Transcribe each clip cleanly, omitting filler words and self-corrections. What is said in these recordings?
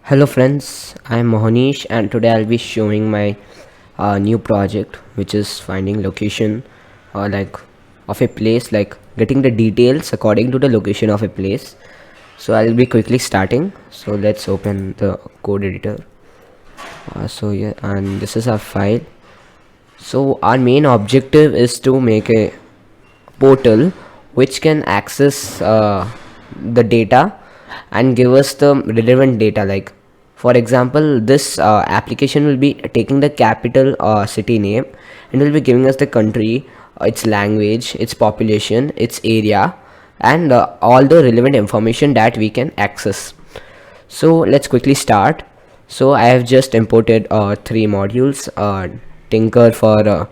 Hello friends, I am Mohnish and today I'll be showing my new project, which is finding location like of a place, like getting the details according to the location of a place. So I'll be quickly starting. So let's open the code editor. So yeah, and this is our file. So our main objective is to make a portal which can access the data and give us the relevant data. Like for example, this application will be taking the capital city name and will be giving us the country, its language, its population, its area, and all the relevant information that we can access. So let's quickly start. So I have just imported three modules: tinker for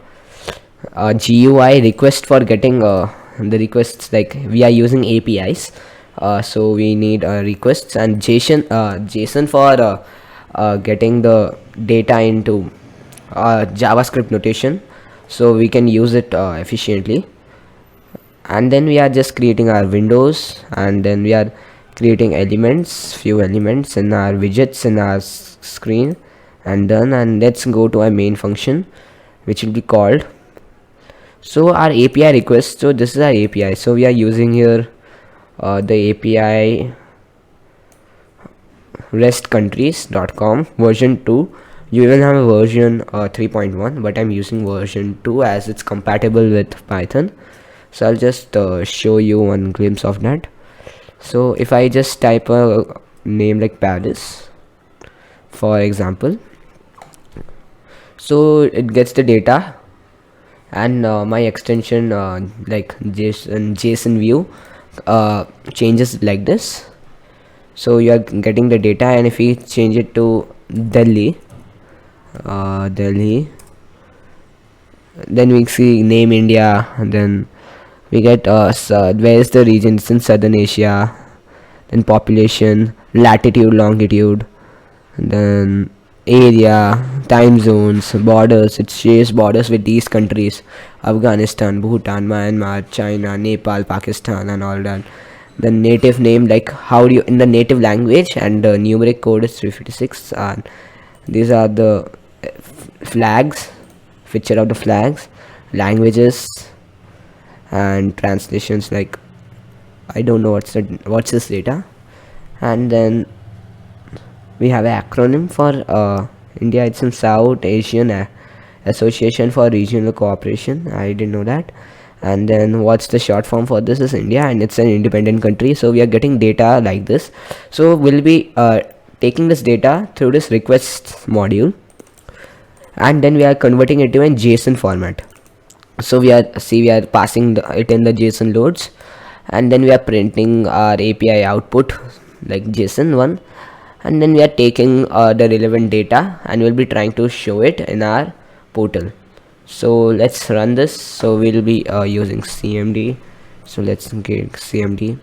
GUI, request for getting the requests, like we are using APIs, so we need requests, and JSON for getting the data into JavaScript notation so we can use it efficiently. And then we are just creating our windows, and then we are creating few elements in our widgets in our screen, and done. And let's go to our main function, which will be called, so our API request. So this is our API, so we are using here the API restcountries.com version 2. You even have a version 3.1, but I'm using version 2 as it's compatible with Python. So I'll just show you one glimpse of that. So if I just type a name like Paris, for example, so it gets the data, and my extension like JSON view changes like this. So you are getting the data, and if we change it to Delhi, Delhi, then we see name India, and then we get where is the region. It's in Southern Asia. Then population, latitude, longitude, and then area, time zones, borders. It shares borders with these countries: Afghanistan, Bhutan, Myanmar, China, Nepal, Pakistan, and all that. The native name, like how do you in the native language, and the numeric code is 356. And these are the flags, picture of the flags, languages, and translations. Like I don't know what's this data. And then we have an acronym for India. It's in South Asian Association for Regional Cooperation. I didn't know that. And then what's the short form for this is India, and it's an independent country. So we are getting data like this. So we'll be taking this data through this requests module, and then we are converting it to a JSON format. So we are passing it in the JSON loads, and then we are printing our API output like JSON one, and then we are taking the relevant data, and we'll be trying to show it in our portal. So let's run this. So we'll be using CMD. So let's get CMD.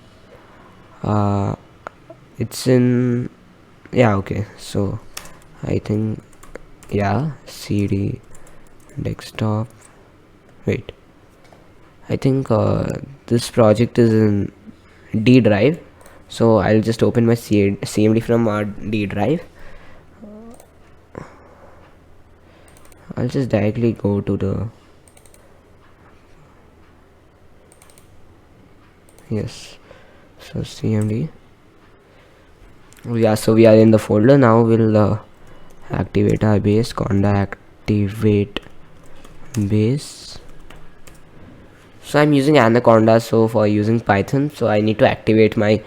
It's in, yeah, okay. So I think, yeah, CD desktop. Wait, I think this project is in D drive. So I'll just open my CMD from our D drive. I'll just directly go to the, yes, so CMD. Yeah, so we are in the folder now. We'll activate our base, conda activate base. So I'm using Anaconda. So for using Python, so I need to activate my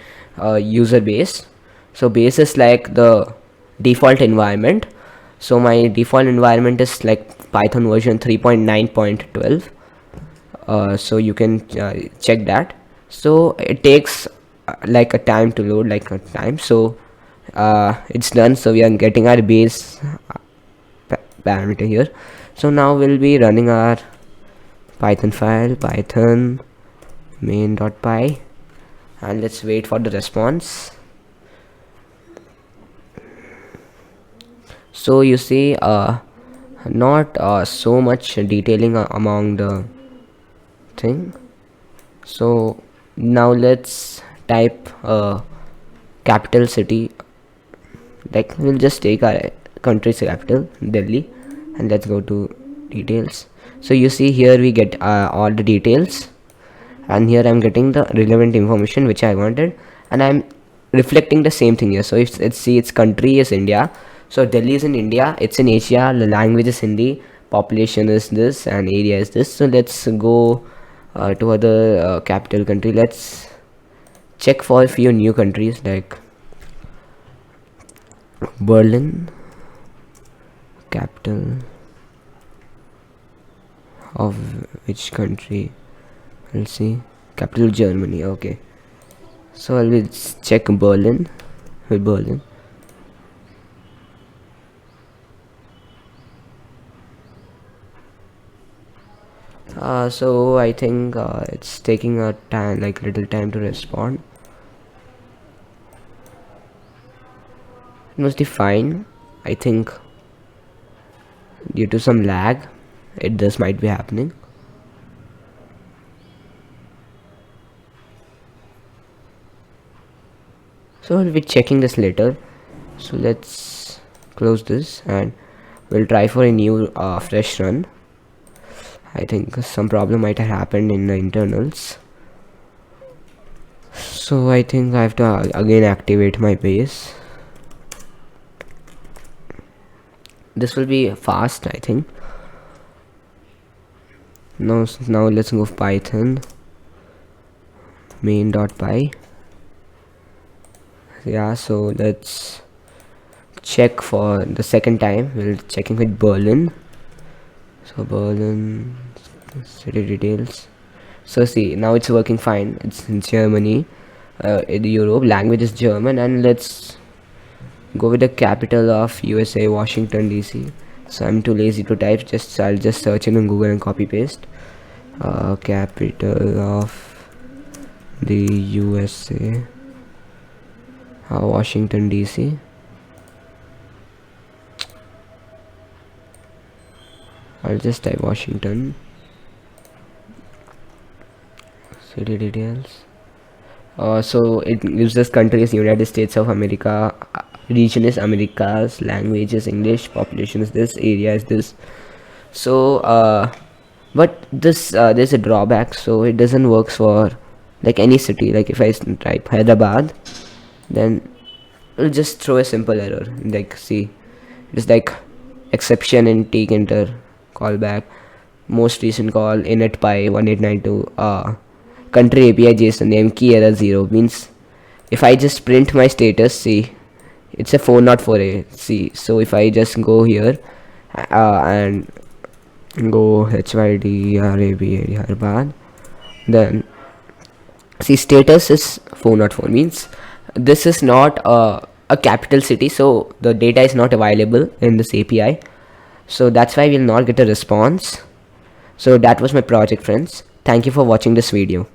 user base. So base is like the default environment. So my default environment is like Python version 3.9.12. So you can check that. So it takes like a time to load, like a time. So it's done. So we are getting our base parameter here. So now we'll be running our Python file, python main.py, and let's wait for the response. So you see not so much detailing among the thing. So now let's type capital city, like we'll just take our country's capital, Delhi, and let's go to details. So you see here we get all the details, and here I'm getting the relevant information which I wanted, and I'm reflecting the same thing here. So if let's see, its country is India, so Delhi is in India, it's in Asia, the language is Hindi, population is this, and area is this. So let's go to other capital country. Let's check for a few new countries like Berlin, capital of which country? Let's see, capital Germany. Okay, so I'll check Berlin with Berlin. So I think it's taking a time, like little time to respond. It must be fine. I think due to some lag, this might be happening. So I'll be checking this later. So let's close this and we'll try for a new fresh run. I think some problem might have happened in the internals. So I think I have to again activate my base. This will be fast, I think. Now let's go Python main.py. Yeah, so let's check for the second time. We'll checking with Berlin. So Berlin city details. So see, now it's working fine. It's in Germany, in Europe. Language is German, and let's go with the capital of USA, Washington DC. So I'm too lazy to type. I'll just search it in Google and copy paste. Capital of the USA, Washington DC. I'll just type Washington. City details. So it gives us countries: United States of America, region is Americas, language is English, population is this, area is this. So but this there's a drawback. So it doesn't work for like any city. Like if I type Hyderabad, then it'll just throw a simple error. Like see, it's like exception in take enter callback, most recent call init pi 1892 country API JSON name key error 0 means if I just print my status, see it's a 404A. See, so if I just go here and go Hyderabad, then see status is 404 means this is not a capital city, so the data is not available in this API, so that's why we'll not get a response. So that was my project, friends. Thank you for watching this video.